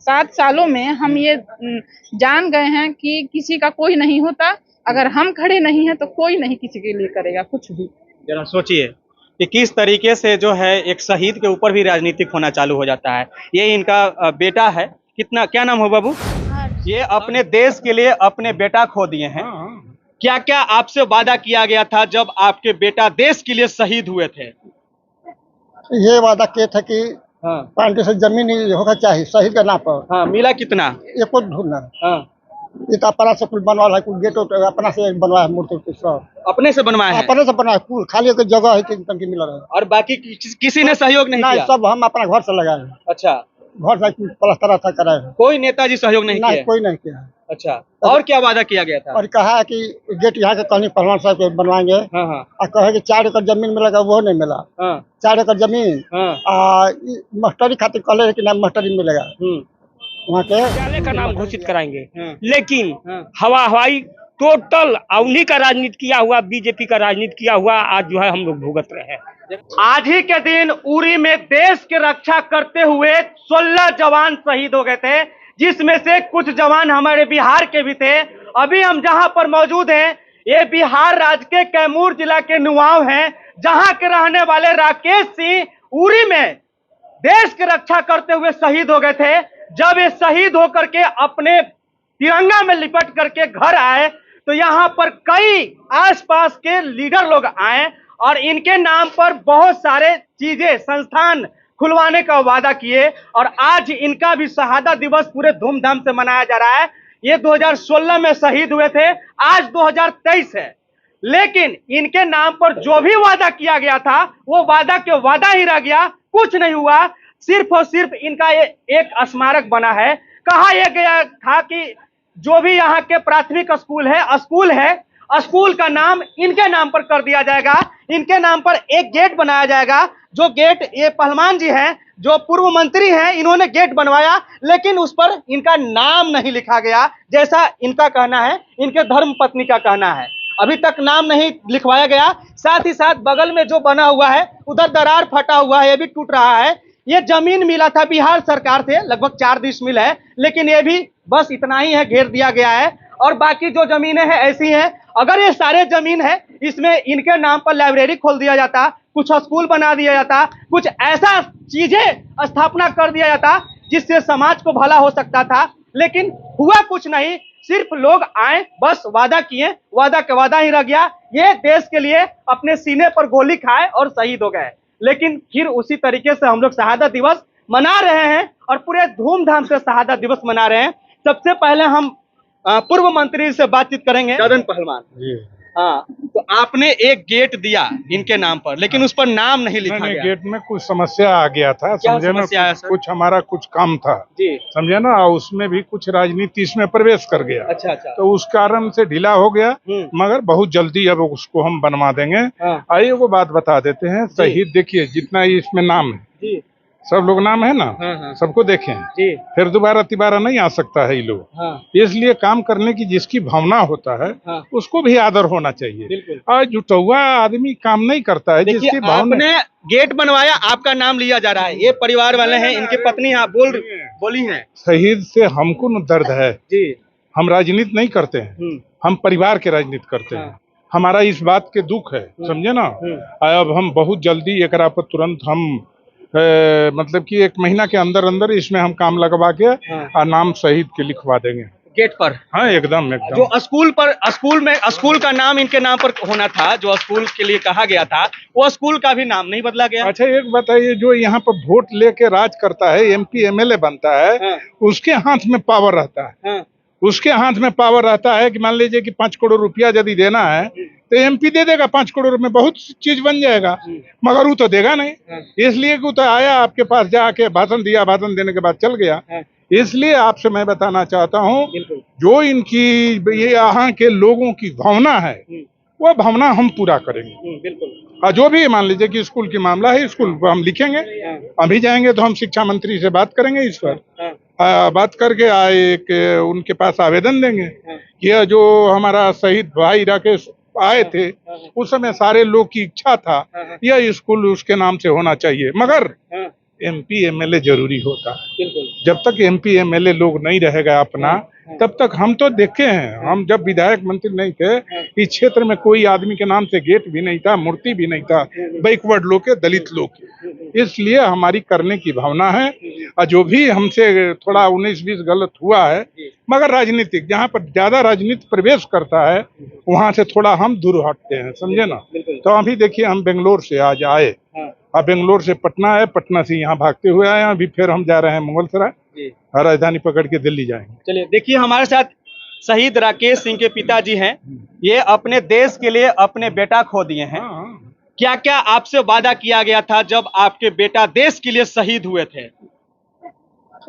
7 सालों में हम ये जान गए हैं कि किसी का कोई नहीं होता। अगर हम खड़े नहीं हैं तो कोई नहीं किसी के लिए करेगा कुछ भी। जरा सोचिए कि किस तरीके से जो है एक शहीद के ऊपर भी राजनीतिक होना चालू हो जाता है। ये इनका बेटा है। कितना, क्या नाम हो बाबू? ये अपने देश के लिए अपने बेटा खो दिए हैं। क्या क्या आपसे वादा किया गया था जब आपके बेटा देश के लिए शहीद हुए थे? ये वादा किए थे कि हाँ पार्टी से जमीन ही होगा चाहिए शहीद के नाम पर। हाँ, मिला कितना? ये कुछ ढूंढना हाँ, ये तो अपना से कुल बनवा है, कुल गेट अपना से बनवा है, मूर्ति उर्ति सब अपने से बनवाए हैं अपने से बना है, कुल खाली एक जगह है तीन टंकी मिल रहा है। और बाकी किसी ने सहयोग नहीं किया? सब हम अपना घर से लगाए हैं। अच्छा, घर से प्लास्टर अच्छा कराए हैं। कोई नेताजी सहयोग नहीं किया? कोई नहीं किया है। अच्छा, और क्या वादा किया गया था? और कहा है कि गेट यहाँ के कहीं पहलवान साहब के बनवाएंगे। हाँ हाँ और कहे कि 4 एकड़ जमीन मिलेगा, वो नहीं मिला। हाँ 4 एकड़ जमीन हाँ मास्टरी खातिर कॉलेज के नाम मास्टरी मिलेगा वहाँ के। विद्यालय का नाम घोषित कराएंगे, हाँ। लेकिन हाँ। हवाई टोटल उन्हीं का राजनीति किया हुआ, बीजेपी का राजनीति किया हुआ आज जो है हम लोग भुगत रहे हैं। आज ही के दिन उरी में देश की रक्षा करते हुए 16 जवान शहीद हो गए थे, जिसमें से कुछ जवान हमारे बिहार के भी थे। अभी हम जहां पर मौजूद हैं, ये बिहार राज्य के कैमूर जिला के नुआव हैं, जहां के रहने वाले राकेश सिंह उरी में देश की रक्षा करते हुए शहीद हो गए थे। जब ये शहीद होकर के अपने तिरंगा में लिपट करके घर आए तो यहाँ पर कई आसपास के लीडर लोग आए और इनके नाम पर बहुत सारे चीजें संस्थान खुलवाने का वादा किए और आज इनका भी शहादत दिवस पूरे धूमधाम से मनाया जा रहा है। ये 2016 में शहीद हुए थे, आज 2023 है, लेकिन इनके नाम पर जो भी वादा किया गया था वो वादा के वादा ही रह गया, कुछ नहीं हुआ। सिर्फ और सिर्फ इनका एक स्मारक बना है। कहा यह गया था कि जो भी यहाँ के प्राथमिक स्कूल है, स्कूल का नाम इनके नाम पर कर दिया जाएगा। इनके नाम पर एक गेट बनाया जाएगा, जो गेट ये पहलवान जी हैं, जो पूर्व मंत्री हैं, इन्होंने गेट बनवाया, लेकिन उस पर इनका नाम नहीं लिखा गया, जैसा इनका कहना है, इनके धर्म पत्नी का कहना है। अभी तक नाम नहीं लिखवाया गया। साथ ही साथ बगल में जो बना हुआ है उधर दरार फटा हुआ है, ये भी टूट रहा है। ये जमीन मिला था बिहार सरकार से, लगभग 4 डिसमिल है, लेकिन ये भी बस इतना ही है, घेर दिया गया है। और बाकी जो जमीनें हैं ऐसी हैं। अगर ये सारे जमीन है, इसमें इनके नाम पर लाइब्रेरी खोल दिया जाता, कुछ स्कूल बना दिया जाता, कुछ ऐसा चीजें स्थापना कर दिया जाता जिससे समाज को भला हो सकता था, लेकिन हुआ कुछ नहीं। सिर्फ लोग आए, बस वादा किए, वादा के वादा ही रह गया। ये देश के लिए अपने सीने पर गोली खाए और शहीद हो गए। लेकिन फिर उसी तरीके से हम लोग शहादत दिवस मना रहे हैं और पूरे धूमधाम से शहादत दिवस मना रहे हैं। सबसे पहले हम पूर्व मंत्री से बातचीत करेंगे। ददन पहलवान जी, हाँ, तो आपने एक गेट दिया इनके नाम पर, लेकिन उस पर नाम नहीं लिखा गया। गेट में कुछ समस्या आ गया था, समझे ना, कुछ हमारा कुछ काम था जी, समझे ना, उसमें भी कुछ राजनीति इसमें प्रवेश कर गया। अच्छा अच्छा, तो उस कारण से ढीला हो गया, मगर बहुत जल्दी अब उसको हम बनवा देंगे। आइए वो बात बता देते हैं। शहीद देखिए जितना इसमें नाम है जी, सब लोग नाम है ना, सबको देखें जी, फिर दोबारा तिबारा नहीं आ सकता है ये लोग। इसलिए काम करने की जिसकी भावना होता है उसको भी आदर होना चाहिए। और जुटौआ आदमी काम नहीं करता है जिसकी भावना। आपने गेट बनवाया, आपका नाम लिया जा रहा है, ये परिवार वाले हैं, इनकी पत्नी बोली हैं। शहीद से हमको न दर्द है जी, हम राजनीति नहीं करते हैं, हम परिवार के राजनीति करते हैं। हमारा इस बात के दुख है, समझे ना। अब हम बहुत जल्दी एकरा पर तुरंत हम मतलब कि 1 महीना के अंदर अंदर इसमें हम काम लगवा के और नाम शहीद के लिखवा देंगे गेट पर। हाँ एकदम एकदम। जो स्कूल का नाम इनके नाम पर होना था, जो स्कूल के लिए कहा गया था, वो स्कूल का भी नाम नहीं बदला गया। अच्छा एक बताइए, जो यहाँ पर वोट लेके राज करता है, MP MLA बनता है, उसके हाथ में पावर रहता है। उसके हाथ में पावर रहता है कि मान लीजिए कि 5 करोड़ रुपया यदि देना है तो MP दे देगा, 5 करोड़ में बहुत चीज बन जाएगा, मगर वो तो देगा नहीं। इसलिए कि वो तो आया आपके पास, जाके भाषण दिया, भाषण देने के बाद चल गया। इसलिए आपसे मैं बताना चाहता हूँ, जो इनकी ये यहाँ के लोगों की भावना है वो भावना हम पूरा करेंगे। और जो भी मान लीजिए कि स्कूल की मामला है, स्कूल हम लिखेंगे। अभी जाएंगे तो हम शिक्षा मंत्री से बात करेंगे इस पर, बात करके एक उनके पास आवेदन देंगे कि जो हमारा शहीद भाई राकेश आए थे उस समय सारे लोग की इच्छा था यह स्कूल उसके नाम से होना चाहिए, मगर एमपी एमएलए जरूरी होता है। बिल्कुल। जब तक एमपी एमएलए लोग नहीं रहेगा अपना, तब तक हम तो देखे हैं, हम जब विधायक मंत्री नहीं थे, इस क्षेत्र में कोई आदमी के नाम से गेट भी नहीं था, मूर्ति भी नहीं था, बैकवर्ड लोग के, दलित लोग के। इसलिए हमारी करने की भावना है, और जो भी हमसे थोड़ा 19-20 गलत हुआ है, मगर राजनीतिक जहाँ पर ज्यादा राजनीति प्रवेश करता है वहां से थोड़ा हम दूर हटते हैं, समझे ना। तो अभी देखिए हम बेंगलोर से आज आए, अब बेंगलोर से पटना है, पटना से यहाँ भागते हुए आए, अभी फिर हम जा रहे हैं मुगलसराय, और राजधानी पकड़ के दिल्ली जाएंगे। चलिए, देखिए हमारे साथ शहीद राकेश सिंह के पिताजी हैं। ये अपने देश के लिए अपने बेटा खो दिए हैं। क्या क्या आपसे वादा किया गया था जब आपके बेटा देश के लिए शहीद हुए थे?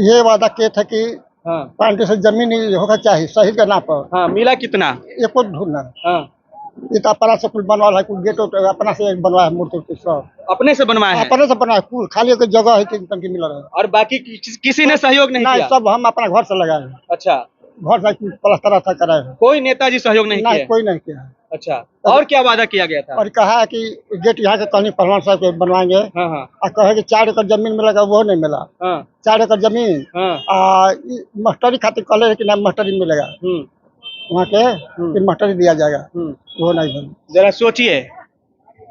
ये वादा किए थे कि पार्टी से जमीन ही होगा चाहिए शहीद के नाम पर। हाँ, मिला कितना? एक और ढूंढना। हाँ, ये तो अपना से कुल बनवा है, कुल गेट अपना से बनवा है, मूर्ति सब अपने से बनवाए हैं? अपने से बना है, कुल खाली एक जगह है कि मिल रहा है, और बाकी किसी ने सहयोग नहीं किया? सब हम अपना घर से लगाए हैं। अच्छा, घर से प्लास्टर था कराए हैं। कोई नेताजी सहयोग नहीं किया? कोई नहीं किया। अच्छा, और क्या वादा किया गया था? और कहा है कि गेट यहाँ के कहीं पहलवान साहब के बनवाएंगे, और कहे कि 4 एकड़ जमीन मिलेगा, वो नहीं मिला। 4 एकड़ जमीन मास्टरी खातिर कॉलेज है कि ना मास्टरी मिलेगा वहाँ के, मास्टरी दिया जाएगा, वो नहीं मिला। जरा सोचिए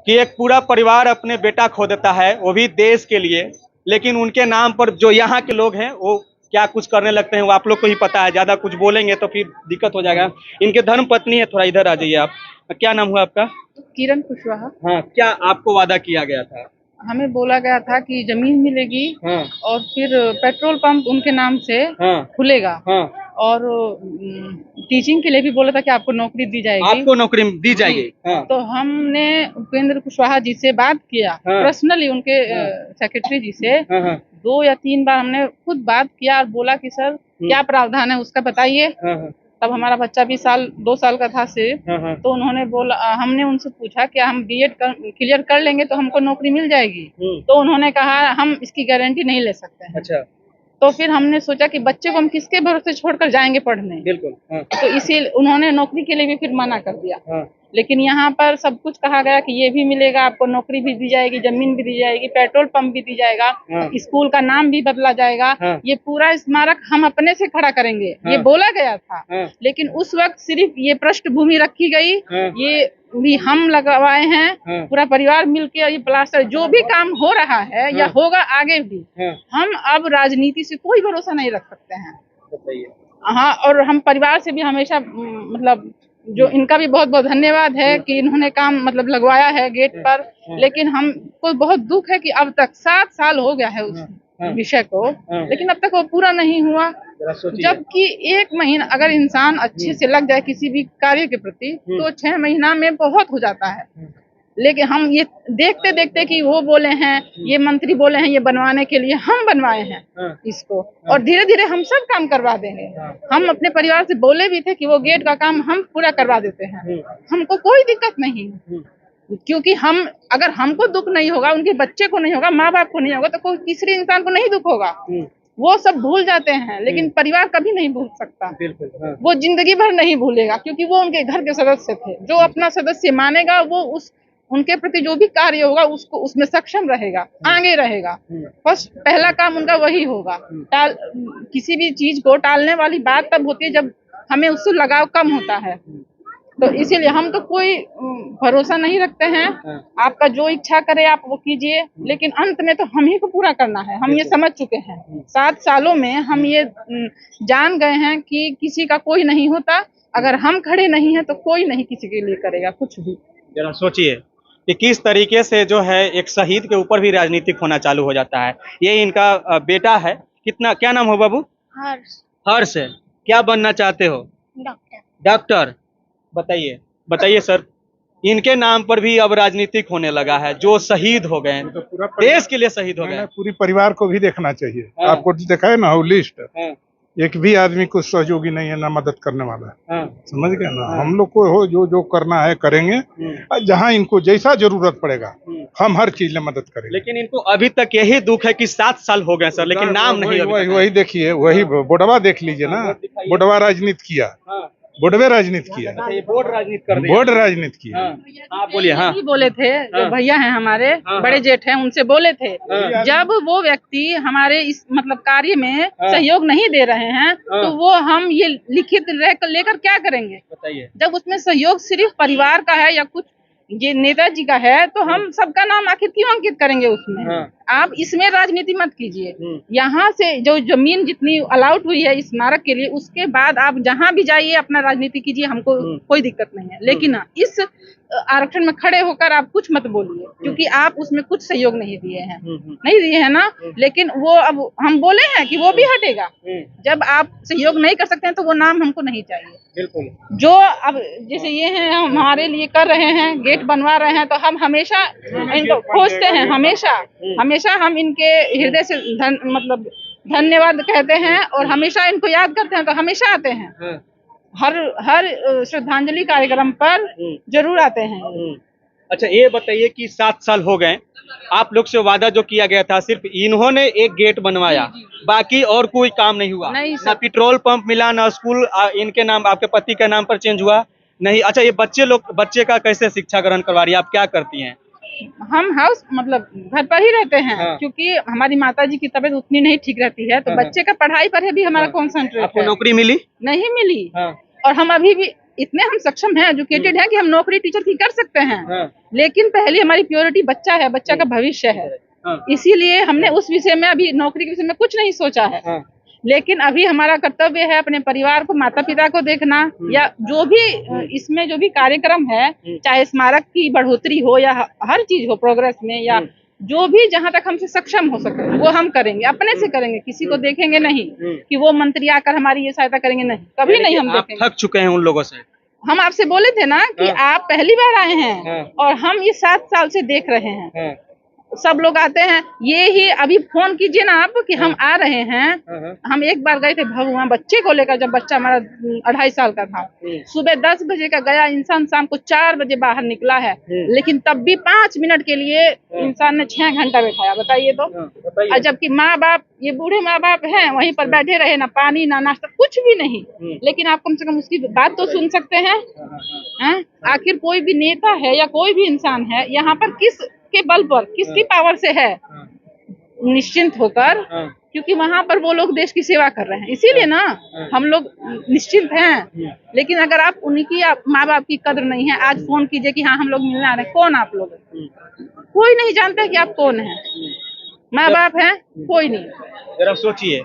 कि एक पूरा परिवार अपने बेटा खो देता है, वो भी देश के लिए, लेकिन उनके नाम पर जो यहाँ के लोग हैं वो क्या कुछ करने लगते हैं वो आप लोग को ही पता है। ज्यादा कुछ बोलेंगे तो फिर दिक्कत हो जाएगा। इनके धर्म पत्नी है, थोड़ा इधर आ जाइए आप। क्या नाम हुआ आपका? किरण कुशवाहा। हाँ, क्या आपको वादा किया गया था? हमें बोला गया था कि जमीन मिलेगी, और फिर पेट्रोल पंप उनके नाम से खुलेगा, और टीचिंग के लिए भी बोला था कि आपको नौकरी दी जाएगी। आपको नौकरी दी जाएगी? तो हमने उपेंद्र कुशवाहा जी से बात किया, पर्सनली उनके सेक्रेटरी जी से 2 या 3 बार हमने खुद बात किया और बोला कि सर क्या प्रावधान है उसका बताइए। तब हमारा बच्चा भी 2 साल का था सिर्फ, तो उन्होंने बोला, हमने उनसे पूछा कि हम बीएड क्लियर कर लेंगे तो हमको नौकरी मिल जाएगी। तो उन्होंने कहा हम इसकी गारंटी नहीं ले सकते हैं। अच्छा। तो फिर हमने सोचा कि बच्चे को हम किसके भरोसे छोड़कर जाएंगे पढ़ने। बिल्कुल। तो इसी उन्होंने नौकरी के लिए भी फिर मना कर दिया। लेकिन यहाँ पर सब कुछ कहा गया कि ये भी मिलेगा, आपको नौकरी भी दी जाएगी, जमीन भी दी जाएगी, पेट्रोल पंप भी दी जाएगा, स्कूल का नाम भी बदला जाएगा, ये पूरा स्मारक हम अपने से खड़ा करेंगे, ये बोला गया था। लेकिन उस वक्त सिर्फ ये पृष्ठभूमि रखी गई, ये भी हम लगवाए हैं, पूरा परिवार मिलके, ये प्लास्टर जो भी काम हो रहा है या होगा आगे भी, हम अब राजनीति से कोई भरोसा नहीं रख सकते हैं। बताइए। हाँ, और हम परिवार से भी हमेशा मतलब जो इनका भी बहुत बहुत धन्यवाद है कि इन्होंने काम मतलब लगवाया है गेट पर। लेकिन हमको बहुत दुख है कि अब तक 7 साल हो गया है उस विषय को, लेकिन अब तक वो पूरा नहीं हुआ। जबकि 1 महीना अगर इंसान अच्छे से लग जाए किसी भी कार्य के प्रति तो 6 महीना में बहुत हो जाता है। लेकिन हम ये देखते देखते कि वो बोले हैं, ये मंत्री बोले हैं ये बनवाने के लिए, हम बनवाए हैं इसको, और धीरे धीरे हम सब काम करवा देंगे। हम अपने परिवार से बोले भी थे कि वो गेट का काम हम पूरा करवा देते हैं, हमको कोई दिक्कत नहीं, क्योंकि हम अगर हमको दुख नहीं होगा, उनके बच्चे को नहीं होगा, माँ बाप को नहीं होगा, तो कोई तीसरे इंसान को नहीं दुख होगा। वो सब भूल जाते हैं, लेकिन परिवार कभी नहीं भूल सकता। वो जिंदगी भर नहीं भूलेगा, क्योंकि वो उनके घर के सदस्य थे। जो अपना सदस्य मानेगा वो उनके प्रति जो भी कार्य होगा उसको उसमें सक्षम रहेगा, आगे रहेगा। फर्स्ट पहला काम उनका वही होगा। किसी भी चीज को टालने वाली बात तब होती है जब हमें उससे लगाव कम होता है। तो इसीलिए हम तो कोई भरोसा नहीं रखते हैं। आपका जो इच्छा करे आप वो कीजिए, लेकिन अंत में तो हम ही को पूरा करना है। हम ये समझ चुके हैं, 7 सालों में हम ये जान गए हैं कि किसी का कोई नहीं होता। अगर हम खड़े नहीं हैं तो कोई नहीं किसी के लिए करेगा कुछ भी। जरा सोचिए कि किस तरीके से जो है एक शहीद के ऊपर भी राजनीतिक होना चालू हो जाता है। ये इनका बेटा है। कितना, क्या नाम हो बाबू? हर्ष। हर्ष। क्या बनना चाहते हो? डॉक्टर। डॉक्टर। बताइए सर, इनके नाम पर भी अब राजनीतिक होने लगा है। जो शहीद हो गए, तो पूरा देश के लिए शहीद हो गए। पूरी परिवार को भी देखना चाहिए। आपको दिखा है ना वो लिस्ट, एक भी आदमी को सहयोगी नहीं है, ना मदद करने वाला। समझ गए ना। हम लोग को हो जो करना है करेंगे, जहाँ इनको जैसा जरूरत पड़ेगा हम हर चीज में मदद करेंगे। लेकिन इनको अभी तक यही दुख है कि 7 साल हो गए सर, लेकिन नाम नहीं। वही देखिए, वही बोडवा देख लीजिए ना, बोडवा राजनीति किया, बोर्डवे राजनीति किया, अच्छा, ये बोर्ड राजनीति कर दिया। बोर्ड राजनीति किया। हाँ, आप बोलिए। हाँ, यही बोले थे जो भैया हैं हमारे बड़े जेठ हैं, उनसे बोले थे जब वो व्यक्ति हमारे इस मतलब कार्य में सहयोग नहीं दे रहे हैं तो वो हम ये लिखित लेकर क्या करेंगे। बताइए। जब उसमें सहयोग सिर्फ परिवार का है या कुछ ये नेताजी का है तो हम सबका नाम आखिर क्यों अंकित करेंगे उसमें। आप इसमें राजनीति मत कीजिए। यहाँ से जो जमीन जितनी अलाउट हुई है इस स्मारक के लिए उसके बाद आप जहाँ भी जाइए अपना राजनीति कीजिए, हमको कोई दिक्कत नहीं है। लेकिन इस आरक्षण में खड़े होकर आप कुछ मत बोलिए क्योंकि आप उसमें कुछ सहयोग नहीं दिए हैं, नहीं दिए हैं ना। लेकिन वो अब हम बोले हैं कि वो भी हटेगा। जब आप सहयोग नहीं कर सकते हैं तो वो नाम हमको नहीं चाहिए। बिल्कुल। जो अब जैसे ये हैं हमारे लिए कर रहे हैं, गेट बनवा रहे हैं, तो हम हमेशा इनको खोजते हैं, हमेशा हम इनके हृदय से मतलब धन्यवाद कहते हैं और हमेशा इनको याद करते हैं, तो हमेशा आते हैं। हर श्रद्धांजलि कार्यक्रम पर जरूर आते हैं। अच्छा, ये बताइए कि 7 साल हो गए, आप लोग से वादा जो किया गया था सिर्फ इन्होंने एक गेट बनवाया, बाकी और कोई काम नहीं हुआ। नहीं ना पेट्रोल पंप मिला, ना स्कूल इनके नाम आपके पति के नाम पर चेंज हुआ नहीं। अच्छा, ये बच्चे का कैसे शिक्षा ग्रहण करवा रही है, आप क्या करती हैं? हम हाउस मतलब घर पर ही रहते हैं। क्योंकि हमारी माताजी की तबीयत उतनी नहीं ठीक रहती है तो बच्चे का पढ़ाई पर भी हमारा कॉन्सेंट्रेट आपको है। नौकरी मिली? नहीं मिली। और हम अभी भी इतने हम सक्षम हैं, एजुकेटेड हैं कि हम नौकरी टीचर की कर सकते हैं। लेकिन पहले हमारी प्योरिटी बच्चा है, बच्चा का भविष्य है। इसीलिए हमने उस विषय में अभी नौकरी के विषय में कुछ नहीं सोचा है। लेकिन अभी हमारा कर्तव्य है अपने परिवार को, माता पिता को देखना, या जो भी इसमें जो भी कार्यक्रम है, चाहे स्मारक की बढ़ोतरी हो या हर चीज हो प्रोग्रेस में, या जो भी जहाँ तक हमसे सक्षम हो सके वो हम करेंगे, अपने से करेंगे। किसी को देखेंगे नहीं कि वो मंत्री आकर हमारी ये सहायता करेंगे, नहीं, कभी नहीं हम देखेंगे। थक चुके हैं उन लोगों से। हम आपसे बोले थे ना कि आप पहली बार आए हैं और हम ये 7 साल से देख रहे हैं। सब लोग आते हैं, ये ही अभी फोन कीजिए ना आप कि हम आ रहे हैं। हम एक बार गए थे भगवान बच्चे को लेकर, जब बच्चा हमारा 2.5 साल का था। सुबह 10 बजे का गया इंसान, शाम को 4 बजे बाहर निकला है। लेकिन तब भी 5 मिनट के लिए इंसान ने 6 घंटा बैठाया, बताइए तो। और जबकि माँ बाप, ये बूढ़े माँ बाप हैं, वहीं पर बैठे रहे, ना पानी ना नाश्ता, कुछ भी नहीं। लेकिन आप कम से कम उसकी बात तो सुन सकते हैं। आखिर कोई भी नेता है या कोई भी इंसान है यहाँ पर किस के बल पर, किसकी पावर से है, निश्चिंत होकर, क्योंकि वहां पर वो लोग देश की सेवा कर रहे हैं, इसीलिए ना हम लोग निश्चिंत हैं। लेकिन अगर आप उनकी माँ बाप की कदर नहीं है, आज फोन कीजिए कि हाँ हम लोग मिलने आ रहे हैं, कौन आप लोग? कोई नहीं जानता कि आप कौन हैं। माँ बाप हैं, कोई नहीं। जरा सोचिए,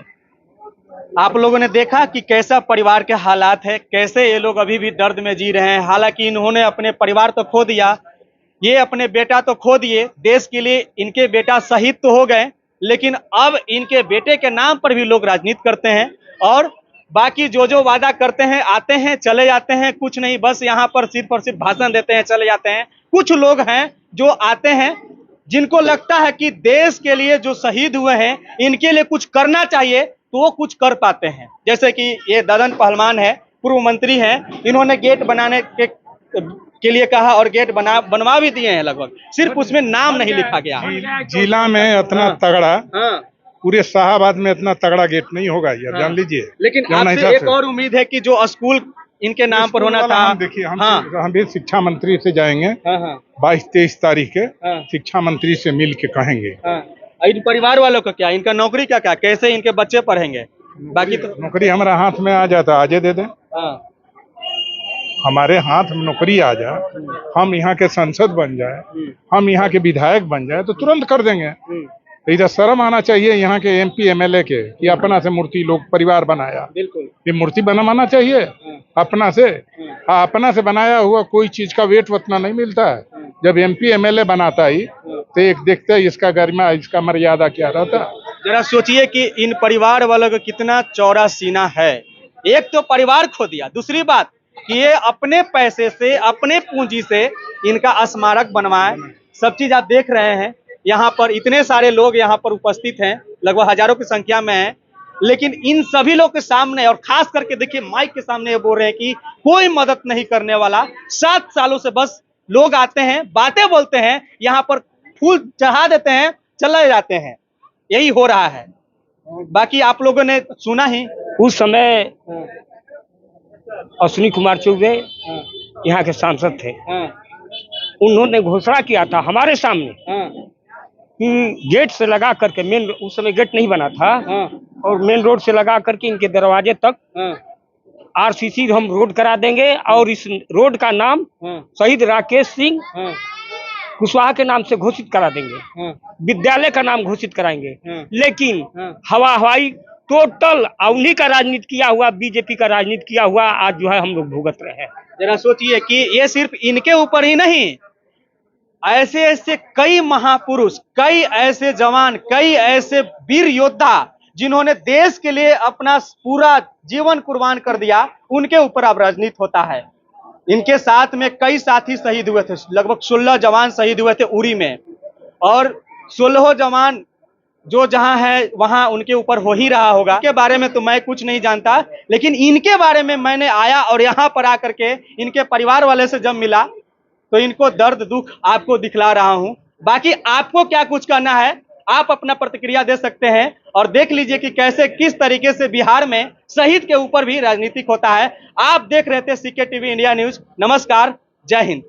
आप लोगों ने देखा कि कैसा परिवार के हालात है, कैसे ये लोग अभी भी दर्द में जी रहे हैं। हालांकि इन्होंने अपने परिवार तो खो दिया, ये अपने बेटा तो खो दिए, देश के लिए इनके बेटा शहीद तो हो गए, लेकिन अब इनके बेटे के नाम पर भी लोग राजनीति करते हैं और बाकी जो वादा करते हैं, आते हैं चले जाते हैं, कुछ नहीं, बस यहाँ पर सिर्फ और सिर्फ भाषण देते हैं, चले जाते हैं। कुछ लोग हैं जो आते हैं, जिनको लगता है कि देश के लिए जो शहीद हुए हैं इनके लिए कुछ करना चाहिए, तो वो कुछ कर पाते हैं। जैसे कि ये ददन पहलवान है, पूर्व मंत्री हैं, इन्होंने गेट बनाने के लिए कहा और गेट बनवा भी दिए हैं लगभग, सिर्फ उसमें नाम नहीं लिखा गया। जिला में इतना तगड़ा, पूरे शाहाबाद में इतना तगड़ा गेट नहीं होगा यार, जान लीजिए। लेकिन आपसे एक और उम्मीद है कि जो स्कूल इनके नाम पर होना था। देखिए, हम भी शिक्षा मंत्री से जाएंगे 22-23 तारीख के, शिक्षा मंत्री से मिल के कहेंगे। इन परिवार वालों का क्या, इनका नौकरी क्या, कैसे इनके बच्चे पढ़ेंगे? बाकी तो नौकरी हमारे हाथ में आ जाता, आजे दे दें। हमारे हाथ में नौकरी आ जाए, हम यहाँ के सांसद बन जाए, हम यहाँ के विधायक बन जाए, तो तुरंत कर देंगे। इधर शर्म आना चाहिए यहाँ के MP MLA के कि अपना से मूर्ति लोग परिवार बनाया। बिल्कुल, ये मूर्ति बनवाना चाहिए अपना से। अपना से बनाया हुआ कोई चीज का वेट उतना नहीं मिलता है। जब MP MLA बनाता ही तो एक देखते है इसका गरिमा, इसका मर्यादा क्या रहता। जरा सोचिए कि इन परिवार वालों का कितना चौड़ा सीना है। एक तो परिवार खो दिया, दूसरी बात कि ये अपने पैसे से, अपने पूंजी से इनका स्मारक बनवाए। सब चीज आप देख रहे हैं, यहाँ पर इतने सारे लोग यहाँ पर उपस्थित हैं, लगभग हजारों की संख्या में हैं, लेकिन इन सभी लोग के सामने, और खास करके देखिए माइक के सामने ये बोल रहे हैं कि कोई मदद नहीं करने वाला। 7 सालों से बस लोग आते हैं, बातें बोलते हैं, यहाँ पर फूल चढ़ा देते हैं, चले जाते हैं, यही हो रहा है। बाकी आप लोगों ने सुना ही, उस समय अश्विनी कुमार चौबे यहाँ के सांसद थे। उन्होंने घोषणा किया था हमारे सामने कि गेट से लगा करके मेन, उस समय गेट नहीं बना था, और मेन रोड से लगा करके इनके दरवाजे तक आरसीसी हम रोड करा देंगे और इस रोड का नाम शहीद राकेश सिंह कुशवाहा के नाम से घोषित करा देंगे, विद्यालय का नाम घोषित कराएंगे। लेकिन हवाई टोटल उन्हीं का राजनीति किया हुआ, बीजेपी का राजनीति किया हुआ आज जो है हम लोग भुगत रहे हैं। जरा सोचिए कि ये सिर्फ इनके ऊपर ही नहीं, ऐसे ऐसे कई महापुरुष, कई ऐसे जवान, कई ऐसे वीर योद्धा जिन्होंने देश के लिए अपना पूरा जीवन कुर्बान कर दिया, उनके ऊपर अब राजनीति होता है। इनके साथ में कई साथी शहीद हुए थे, लगभग 16 जवान शहीद हुए थे उरी में, और 16 जवान जो जहां है वहां उनके ऊपर हो ही रहा होगा। इनके बारे में तो मैं कुछ नहीं जानता, लेकिन इनके बारे में मैंने आया और यहाँ पर आकर के इनके परिवार वाले से जब मिला तो इनको दर्द दुख आपको दिखला रहा हूं। बाकी आपको क्या कुछ करना है, आप अपना प्रतिक्रिया दे सकते हैं और देख लीजिए कि कैसे किस तरीके से बिहार में शहीद के ऊपर भी राजनीतिक होता है। आप देख रहे थे CK टीवी इंडिया न्यूज। नमस्कार, जय हिंद।